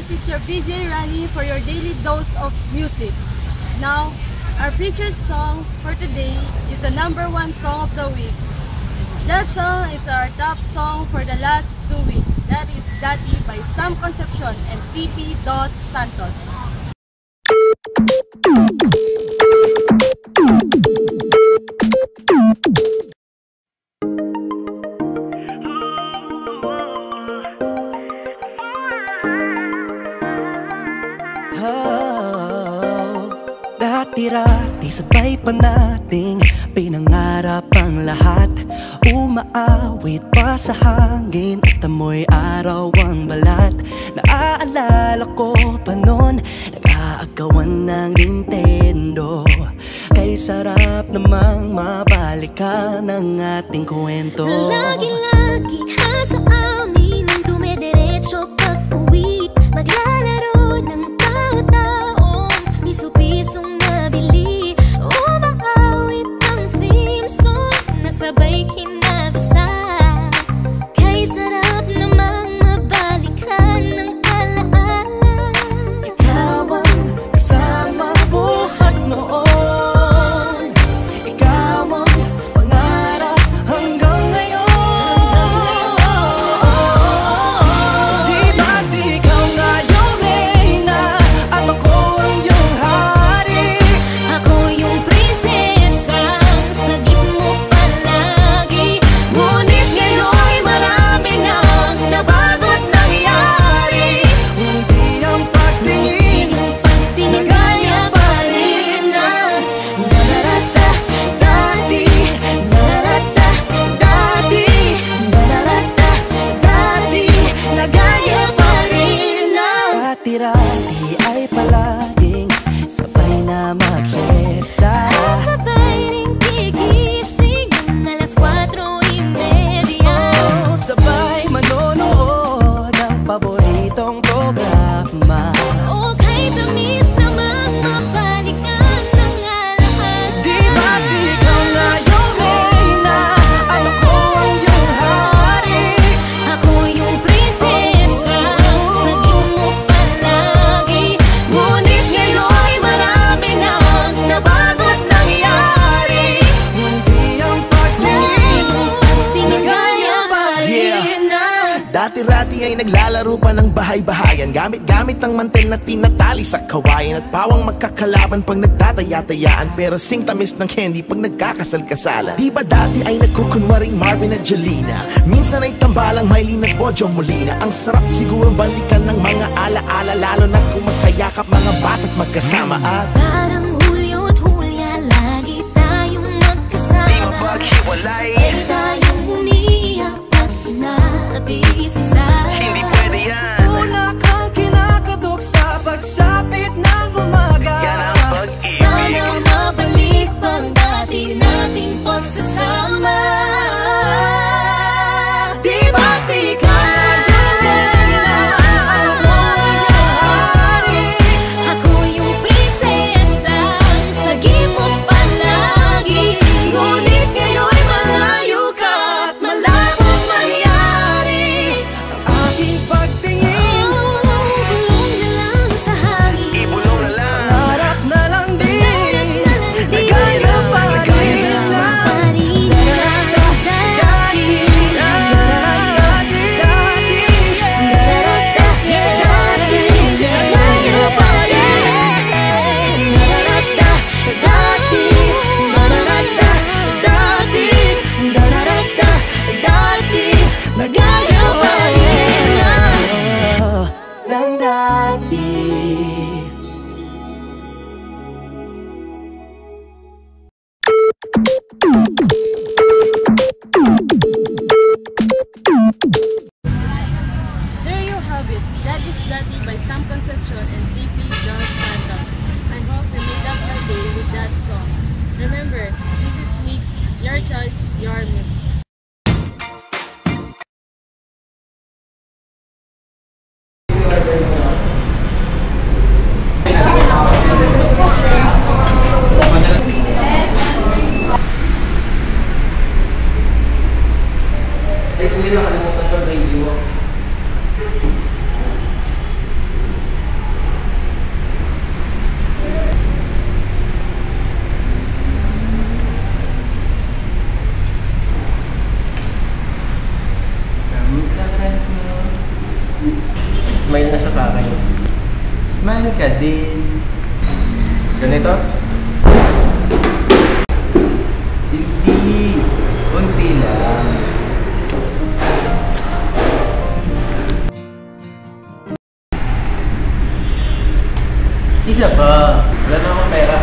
this is your BJ Rani for your daily dose of music. Now, our featured song for today is the #1 song of the week. That song is our top song for the last 2 weeks. That is Dati by Sam Concepcion and TP Dos Santos. Dati-rati sabay pa nating pinangarap ang lahat. Umaawit pa sa hangin at amoy araw ang balat. Naaalala ko pa noon, nag-aagawan ng Nintendo. Kay sarap namang mabalikan ang ating kwento. Lagi-lagi ka sa amin ang dumidiretso pag-uwi. Maglalaro ng tao-taong piso-pisong nabili. Umaawit ang theme song na sabay kinabasa. Kay sarap namang mabalikan ng alaala. Ikaw ang kasama buhat noon. Ikaw ang pangarap hanggang ngayon. Di ba't ikaw nga yung reyna at ako ang iyong hari? Ako yung prinsesang sagip mo palagi. Ngunit ngayon'y marami nang nabago't nangyari. Hindi ang pagtingin na gaya pa rin na nararata dati, nararata dati, nararata dati, na gaya pa rin na. Dati-rati ay palaging sabay na mag-siesta. At sabay ring gigising ng alas 4:30. Sabay manonood ng paboritong programa. O kay tamis namang mabalikan ng alaala. Di ba't ikaw nga yung reyna at ako ang iyong hari? Ako yung prinsesang sagip mo palagi. Ngunit ngayon'y marami nang nabago't nangyari. Hindi ang pagtingin na gaya pa rin na. Dati-rati ay naglalaro pa ng bahay-bahayan, gamit-gamit ang mantel na tinatali sa kawayan. At pawang magkakalaban pag nagtataya-tayaan, pero sing tamis ng candy pag nagkakasal-kasalan. Di ba dati ay nagkukunwaring Marvin at Jelena? Minsan ay tambalang Mylene at Bojo Molina. Ang sarap siguro balikan ng mga ala-ala, lalo na kung magkayakap mga bata't magkasama. At Parang Hulyo at Hulya, lagi tayong magkasama. Sabay tayong umiyak at inaabis isa. Una kang kinakatok sa pagsapit ng umaga. Sana mabalik pang dati nating pagsasama. Di ba't ikaw yung reyna at ako ang iyong hari? Ako yung prinsesang sagip mo palagi. Ngunit ngayon'y malayo ka at malabong mangyari. Ang aking pagtingin, Bulong na lang sa hangin. pangarap na lang din, na gaya pa rin na. Nagaya pa rin na ng dati. There you have it. That is Dati by Sam Concepcion and TP Dos Santos. I hope you made up your day with that song. Remember, this is Mix, your choice, your music. Hindi nakalimutan ko radio. Smile ka din. Ganito? Hindi. Kunti lang. Isa pa. Wala na akong pera.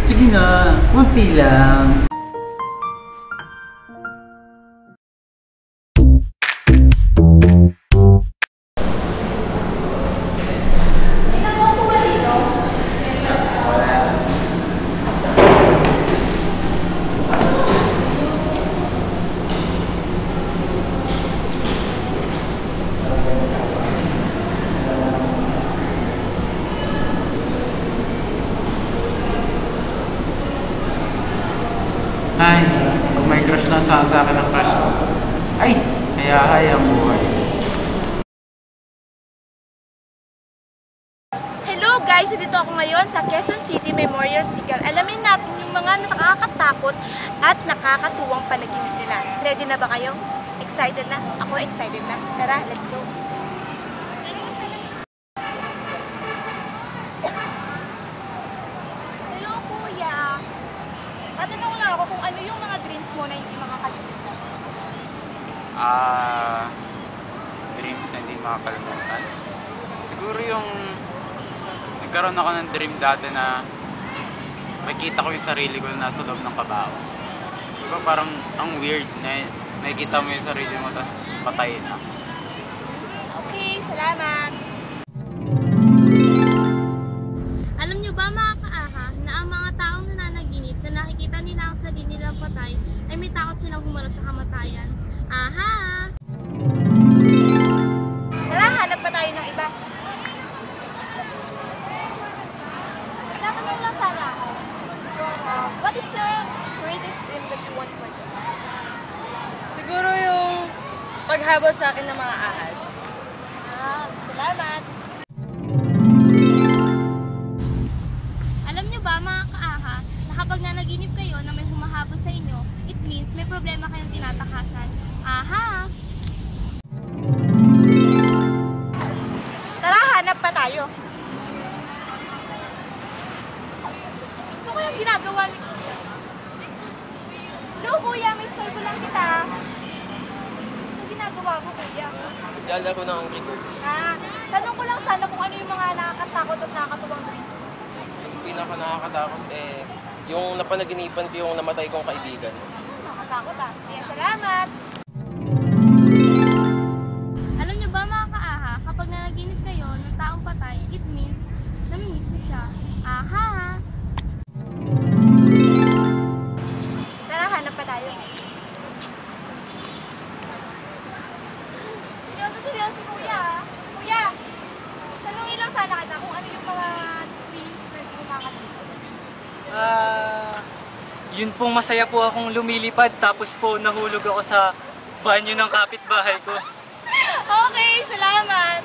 Sige na. Kunti lang. Ay, pag may crush lang sa akin ang crush ko. Ay, kaya ang buhay. Hello guys! Dito ako ngayon sa Quezon City Memorial Sigal. Alamin natin yung mga nakakatakot at nakakatuwang panaginip nila. Ready na ba kayo? Excited na? Ako excited na. Tara, let's go! Hello kuya! Tatanong lang ako kung ano yung mga dreams mo na hindi makakalimutan. Dreams na hindi makakalimutan. Siguro yung nagkaroon ako ng dream dati na makikita ko yung sarili ko na nasa loob ng kabaho. Diba parang ang weird na nakikita mo yung sarili mo tapos patay na. Okay, salamat! Alam niyo ba mga kaaha na ang mga taong nananaginip na nakikita nila ang sarili nilang patay ay may takot silang humarap sa kamatayan? Aha! Tara, hanap pa tayo ng iba. Tatanong lang sana ako. What is your greatest dream that you want for them? Siguro yung paghabol sa akin ng mga ahas. Salamat! Alam niyo ba mga kaaha na kapag nanaginip kayo na may humahabol sa inyo, it means may problema kayong tinatakasan? Aha! Tara, hanap pa tayo. Ito ko yung ginagawa ni Kuya. Hello Kuya, may store lang kita. Ito ginagawa ko Kuya. Naglalaro ng Angry Birds. Tanong ko lang sana kung ano yung mga nakakatakot at nakakatuwang dreams mo. Yung pinaka nakakatakot yung napanaginipan ko yung namatay kong kaibigan. Nakakatakot Sige, salamat! Alam niyo ba mga kaaha, kapag nanaginip kayo ng taong patay, it means namimiss niyo siya. Aha! Tara, hanap pa tayo. Seryoso Kuya. Kuya, tanongin lang sana kita kung ano yung mga dreams na hindi mo makakalimutan. Yun pong masaya po akong lumilipad tapos po nahulog ako sa banyo ng kapitbahay ko. Okay, salamat!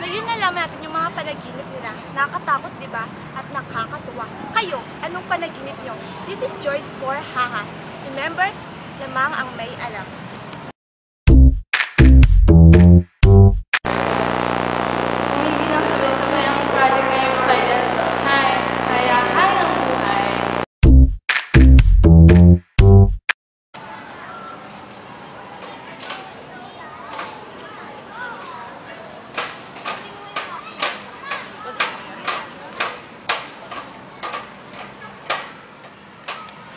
Ngayon nalaman natin yung mga panaginip nila. Nakakatakot, di ba? At nakakatuwa. Kayo, anong panaginip nyo? This is Joyce for Haha. Remember, lamang ang may alam. Kung hindi lang sabay-sabay ang project ngayong Fridays, kaya ang buhay.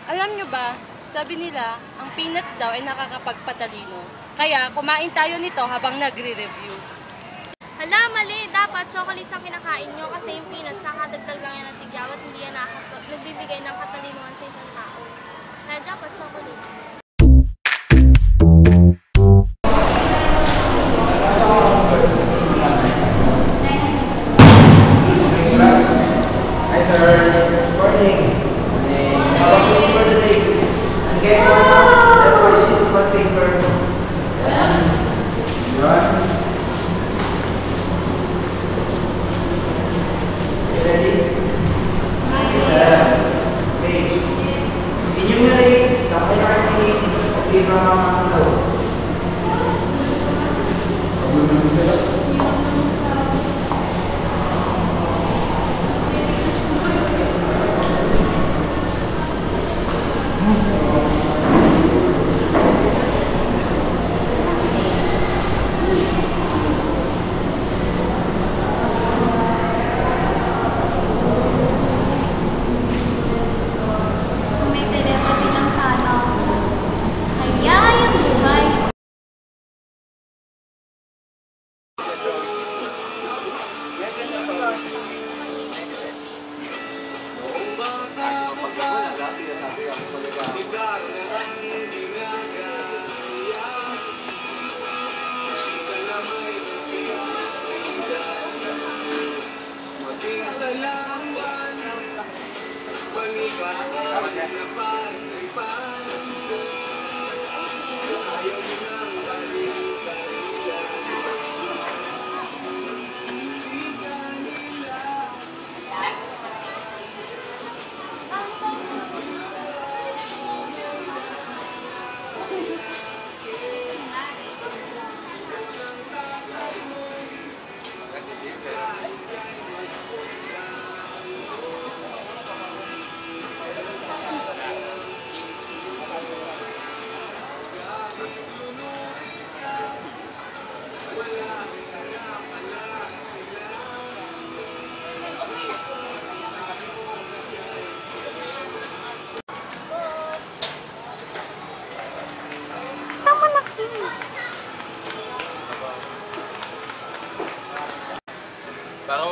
Alam nyo ba, sabi nila, ang peanuts daw ay nakakapagpatalino. Kaya kumain tayo nito habang nagre-review. Hala, mali! Dapat chocolates ang kinakain nyo kasi yung peanuts nakadagdag lang yan ng tigyaw at hindi yan nagbibigay ng katalinuhan sa isang tao. Kaya dapat chocolates. Hi sir, good morning. How are you for the day? And get that was it one paper. Ready? Okay. Inyong narinig, tapos na kayo okay mga mga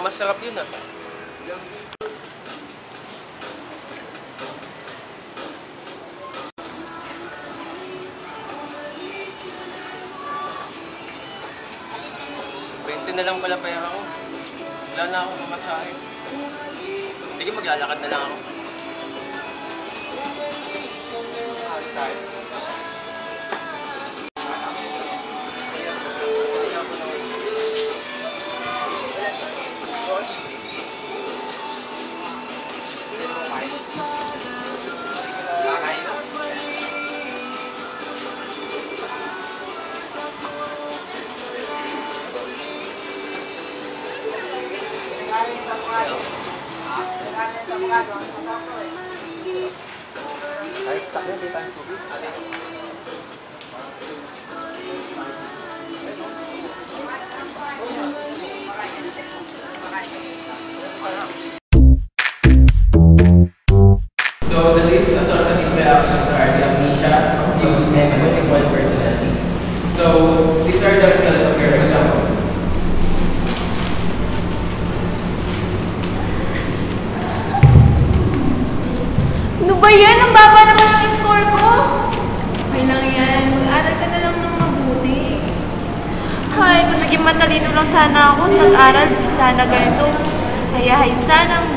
masarap yun ah. Na lang pala pera ko. Wala na akong pamasahe. Sige, maglalakad na lang ako. Tayo. So the list of assorted reactions are the amnesia, confused, and unequal personality. So these are the results of your exam. Ano ba yan? Ang baba naman ang score ko. Okay lang yan. Mag-aral ka na lang ng mabuti. Ay, kung naging matalino lang sana ako, nag-aral sana ganito. Kaya sana